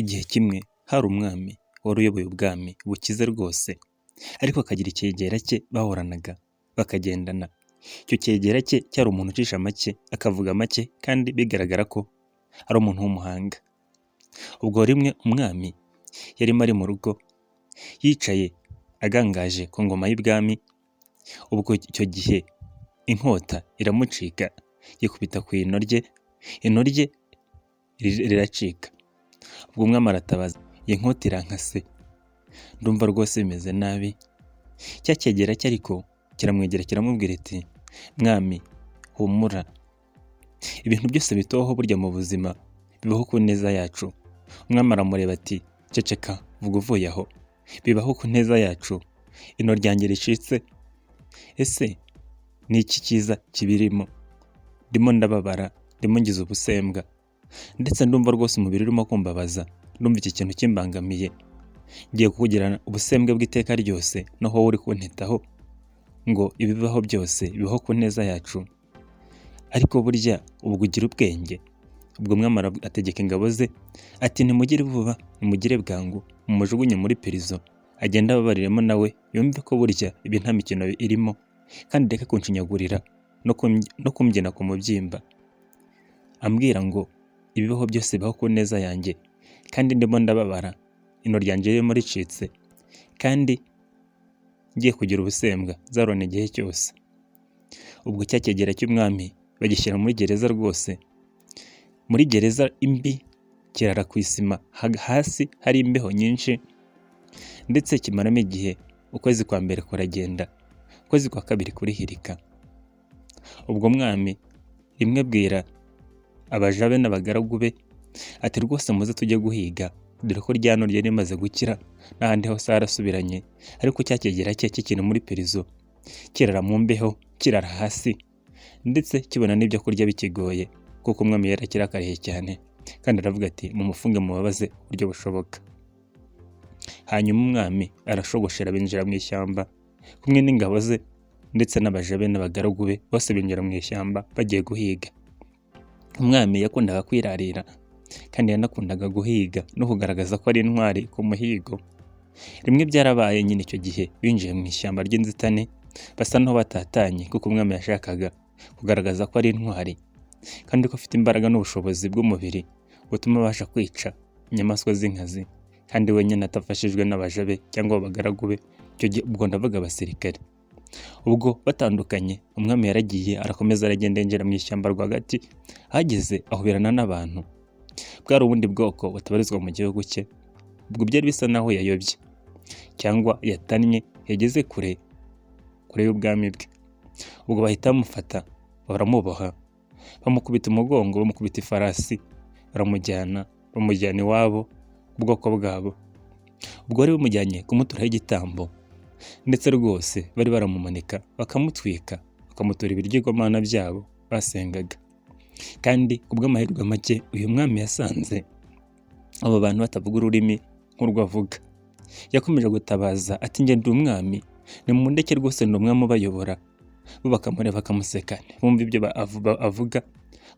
Igihe kimwe hari umwami wari uyoboye ubwami bukize rwose, ariko akagira icyegera cye bahoranaga bakagendana. Icyo cyegera cye cyari umuntu ucisha make, akavuga make kandi bigaragara ko ari umuntu w'umuhanga. Ubwo rimwe umwami yarimo ari mu rugo yicaye agangaje ku ngoma y'ibwami, ubwo icyo gihe inkota iramucika yikubita ku ino rye, ino rye riracika. Ubwo umwami aratabaza, iyi nkota irankase, ndumva rwose bimeze nabi. Cya cyegera cye ariko kiramwegera kiramubwira iti, mwami humura, ibintu byose bitubaho burya mu buzima bibaho ku neza yacu. Umwami aramureba ati, ceceka vuga uvuye aho, bibaho ku neza yacu, ino ryanjye ricitse, ese ni iki cyiza kibirimo? Ndimo ndababara, ndimo ngize ubusembwa, ndetse ndumva rwose umubiri urimo kumbabaza, ndumva iki kintu kimbangamiye, ngiye kukugirana ubusembwa bw'iteka ryose, naho wowe uri kuntitaho ngo ibibaho byose bibaho ku neza yacu, ariko burya ubwo ugira ubwenge. Ubwo umwami ategeka ingabo ze ati, nimugire vuba, nimugire bwangu, mumujugunye muri prison, agenda ababariremo nawe yumve ko burya ibi nta mikino irimo, kandi reka kunshinyagurira no kumbyina ku mubyimba, ambwira ngo ibibaho byose bibaho ku neza yanjye, kandi ndimo ndababara, ino ryanjye ririmo ricitse, kandi ngiye kugira ubusembwa nzarona igihe cyose. Ubwo cya cyegera cy'umwami bagishyira muri gereza rwose, muri gereza imbi, kirara ku isima, hasi hari imbeho nyinshi, ndetse kimaramo igihe. Ukwezi kwa mbere kuragenda, ukwezi kwa kabiri kurihirika. Ubwo mwami rimwe bwira abaja be n'abagaragu be ati, rwose muze tujye guhiga, dore ko ryano ryari rimaze gukira, n'ahandi hose harasubiranye, ariko cya cyegera cye kikiri muri prison, kirara mu mbeho, kirara hasi, ndetse kibona n'ibyo kurya bikigoye, kuko umwami yarakirakariye cyane, kandi aravuga ati, mumufunge mubabaze uburyo bushoboka. Hanyuma umwami arashogoshera binjira mu ishyamba kumwe n'ingabo ze, ndetse n'abaja be n'abagaragu be, bose binjira mu ishyamba bagiye guhiga. Umwami yakundaga kwirarira, kandi yanakundaga guhiga no kugaragaza ko ari intwari ku muhigo. Rimwe byarabaye nyine icyo gihe binjiye mu ishyamba ry'inzitane, basa n'aho batatanye, kuko umwami yashakaga kugaragaza ko ari intwari, kandi ko afite imbaraga n'ubushobozi bw'umubiri butuma abasha kwica inyamaswa z'inkazi, kandi wenyine atafashijwe n'abaja be cyangwa abagaragu be, icyo gihe ubwo ndavuga abasirikare. Ubwo batandukanye, umwami yaragiye arakomeza aragenda yinjira mu ishyamba rwagati, ahageze ahubirana n'abantu. Bwari ubundi bwoko butabarizwa mu gihugu cye, ubwo byari bisa naho yayobye cyangwa yatannye, yageze kure y'ubwami bwe. Ubwo bahita bamufata, baramuboha, bamukubita umugongo, bamukubita ifarasi, bamujyana iwabo, ubwoko bwabo. Ubwo bari bamujyanye kumuturaho igitambo, ndetse rwose bari baramumanika bakamutwika, bakamutura ibigirwamana byabo basengaga. Kandi kubw'amahirwe make, uyu mwami yasanze abo bantu batavuga ururimi nk'urwo avuga. Yakomeje gutabaza ati, njye ndi umwami, nimundeke rwose ndi umwami ubayobora. Bo bakamureba bakamuseka, bumva ibyo avuga,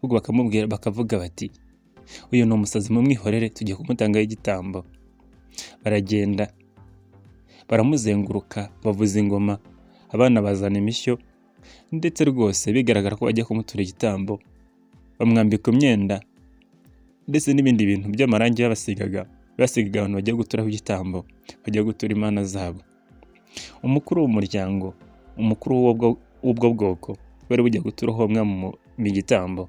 ubwo bakamubwira, bakavuga bati, uyu ni umusazi, mumwihorere, tugiye kumutangaho igitambo. Baragenda baramuzenguruka, bavuza ingoma, abana bazana imishyo, ndetse rwose bigaragara ko bajya kumutura igitambo. Bamwambika imyenda, ndetse n'ibindi bintu by'amarangi basigaga abantu bagiye guturaho igitambo, bagiye gutura imana zabo. Umukuru w'umuryango, umukuru w'ubwo bwoko bari bugiye guturaho mu gitambo,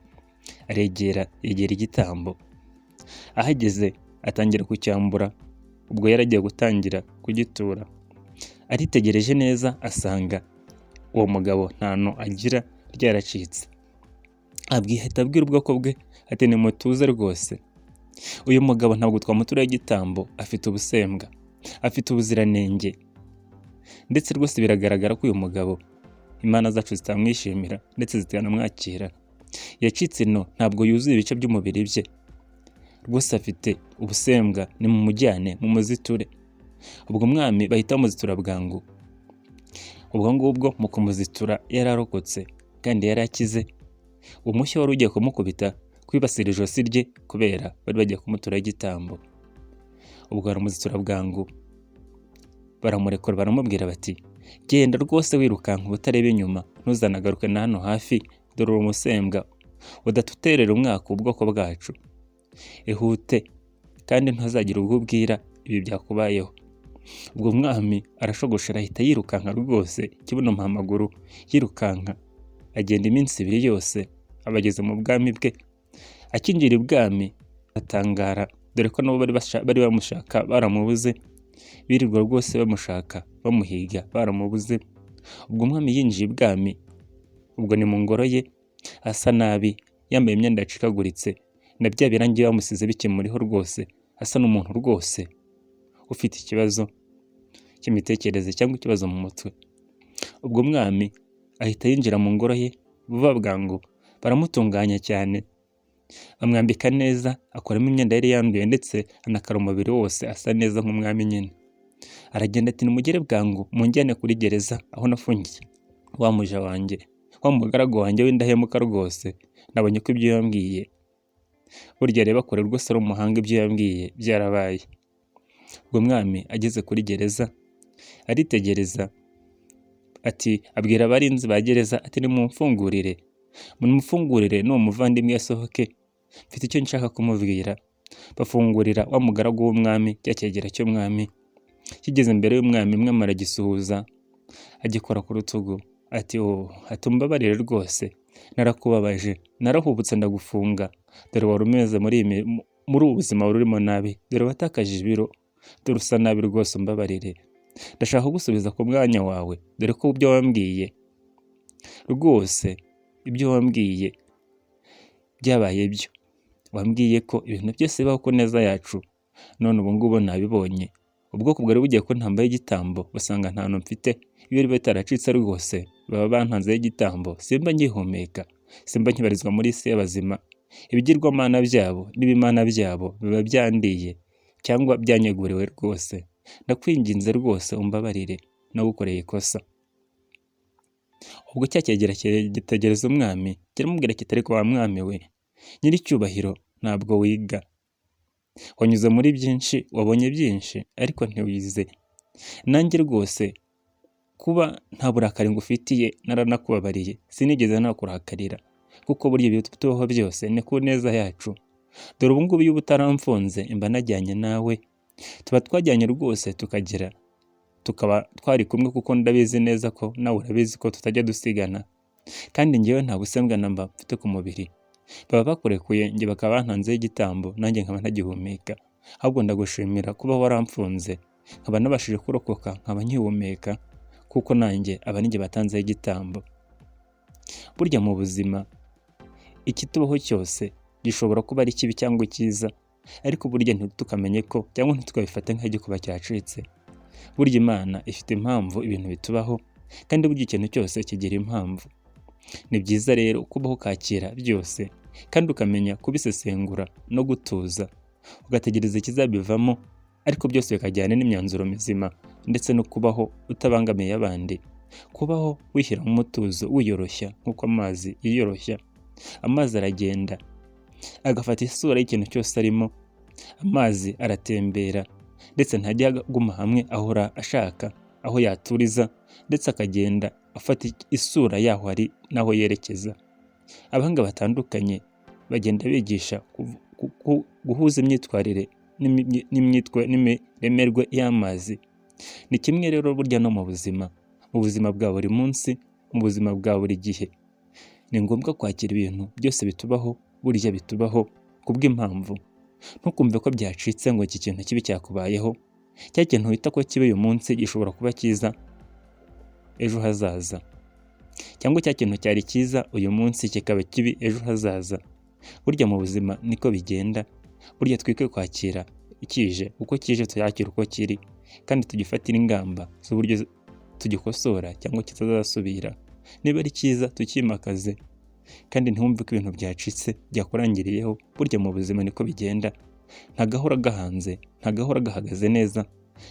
yegera igitambo, ahageze atangira kucyambura. Ubwo yaragiye gutangira kugitura, aritegereje neza asanga uwo mugabo ntano agira, ryaracitse. Ahita abwira ubwoko bwe ati, nimutuze rwose, uyu mugabo ntabwo twamuturaho igitambo, afite ubusembwa, afite ubuziranenge, ndetse rwose biragaragara ko uyu mugabo imana zacu zitamwishimira, ndetse zitanamwakira. Yacitse ino, ntabwo yuzuye ibice by'umubiri bye, rwose afite ubusembwa, ni mu mujyane mu muziture. Ubwo umwami bahita bamuzitura bwangu. Ubwo ngubwo mu kumuzitura yararokotse, kandi yari akize. Umushyo wari ugiye kumukubita kwibasira ijosi rye, kubera bari bagiye kumuturaho igitambo. ubwo baramuzitura bwangu, baramurekura baramubwira bati genda rwose wirukanka utareba inyuma, ntuzanagaruke na hano hafi, dore uri umusembwa udatuterera umwaka ubwoko bwacu, ihute kandi ntuzagira ubwo ubwira ibi byakubayeho. Ubwo umwami arashogoshera ahita yirukanka rwose kibuno mpamaguru, yirukanka agenda iminsi 2 yose abageze mu bwami bwe. Akinjira ibwami atangara, dore ko nabo bari bamushaka baramubuze, birirwa rwose bamushaka bamuhiga baramubuze. Ubwo umwami yinjiye ibwami, ubwo ni mu ngoro ye, asa nabi, yambaye imyenda yacikaguritse, na bya birangi bamusize bikimuriho rwose, asa n'umuntu rwose ufite ikibazo cy'imitekerereze cyangwa ikibazo mu mutwe. Ubwo umwami ahita yinjira mu ngoro ye vuba bwangu, baramutunganya cyane, bamwambika neza, akoramo imyenda yari yanduye ndetse anakara umubiri wose asa neza nk'umwami nyine. Aragenda ati nimugere bwangu munjyane kuri gereza aho nafungiye wa muja wanjye, wa mugaragu wanjye w'indahemuka rwose, nabonye ko ibyo yambwiye burya reba kure rwose ari umuhanga, ibyo yambwiye byarabaye. Ubwo mwami ageze kuri gereza aritegereza ati abwira abarinzi ba gereza ati nimumfungurire n'uwo muvandimwe yasohoke, mfite icyo nshaka kumubwira. Bafungurira wa mugaragu w'umwami cya cyegera cy'umwami. Kigeze imbere y'umwami, umwami aragisuhuza agikora ku rutugu ati umbabarire rwose, narakubabaje, narahubutse ndagufunga, dore wari umeze muri ubu buzima wari urimo nabi, dore watakaje ibiro, dore usa nabi rwose, umbabarire, ndashaka kugusubiza ku mwanya wawe, dore ko ibyo wambwiye rwose, ibyo wambwiye byabaye byo. Wambwiye ko ibintu byose bibaho ku neza yacu, none ubu ngubu nabibonye. Ubwoko bwari bugiye ko ntambaye igitambo, basanga nta hantu mfite, iyo riba ritaracitse rwose baba bantanzeho igitambo, simba ngihumeka, simba nkibarizwa muri isi y'abazima. Ibigirwamana byabo n'ibimana byabo biba byandiye cyangwa byanyeguriwe rwose. Ndakwinginze rwose umbabarire, nagukoreye ikosa. Ubwo cya cyegera gitegereza umwami, kiramubwira kiti ariko wa mwami we, nyiricyubahiro, ntabwo wiga, wanyuze muri byinshi, wabonye byinshi, ariko ntiwize. Nanjye rwose kuba nta burakari ngufitiye naranakubabariye, sinigeze nakurakarira, kuko burya ibyo tubaho byose ni ku neza yacu. Dore ubu ngubu iyo utaramfunze imba najyanye nawe, tuba twajyanye rwose tukaba twari kumwe, kuko ndabizi neza ko nawe urabizi ko tutajya dusigana, kandi ngewe nta busembwa namba mfite ku mubiri. Baba bakurekuye njye bakaba bantanzeho igitambo, nanjye nkaba ntagihumeka. Ahubwo ndagushimira kuba waramfunze, nkaba nabashije kurokoka, nkaba nkihumeka, kuko nanjye aba ninjye batanzeho igitambo. Burya mu buzima ikitubaho cyose gishobora kuba ari kibi cyangwa icyiza, ariko burya ntitukamenye ko, cyangwa ntitukabifate nk'igikuba cyacitse. Burya Imana ifite impamvu ibintu bitubaho, kandi burya ikintu cyose kigira impamvu. Ni byiza rero kubaho ukakira byose, kandi ukamenya kubisesengura no gutuza, ugategereza ikizabivamo, ariko byose bikajyana n'imyanzuro mizima, ndetse no kubaho utabangamiye abandi, kubaho wishyira mu mutuzo, wiyoroshya nk'uko amazi yiyoroshya. Amazi aragenda agafata isura y'ikintu cyose arimo, amazi aratembera, ndetse ntajya aguma hamwe, ahora ashaka aho yaturiza, ndetse akagenda afata isura yaho ari naho yerekeza. Abahanga batandukanye bagenda bigisha guhuza imyitwarire n'imiremerwe y'amazi. Ni kimwe rero burya no mu buzima bwa buri munsi, mu buzima bwa buri gihe, ni ngombwa kwakira ibintu byose bitubaho, burya bitubaho kubw'impamvu. Ntukumve ko byacitse ngo iki kintu kibi cyakubayeho, cya kintu wita ko kibi uyu munsi gishobora kuba cyiza ejo hazaza, cyangwa cya kintu cyari cyiza uyu munsi kikaba kibi ejo hazaza. Burya mu buzima niko bigenda. Burya twike kwakira ikije uko kije, tuyakira uko kiri, kandi tugifatira ingamba z'uburyo tugikosora cyangwa kitazasubira. Niba ari cyiza tukimakaze, kandi ntiwumve ko ibintu byacitse byakurangiriyeho. Burya mu buzima niko bigenda, ntagahora gahanze, ntagahora gahagaze neza,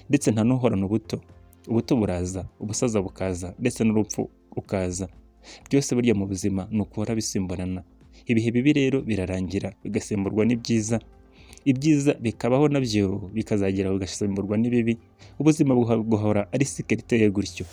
ndetse nta n'uhorana ubuto. Ubuto buraza, ubusaza bukaza, ndetse n'urupfu rukaza. Byose burya mu buzima ni ukuhora bisimburana. Ibihe bibi rero birarangira bigasimburwa n'ibyiza, ibyiza bikabaho nabyo bikazagera bigasimburwa n'ibibi, ubuzima bugahora ari sikeli iteye gutyo.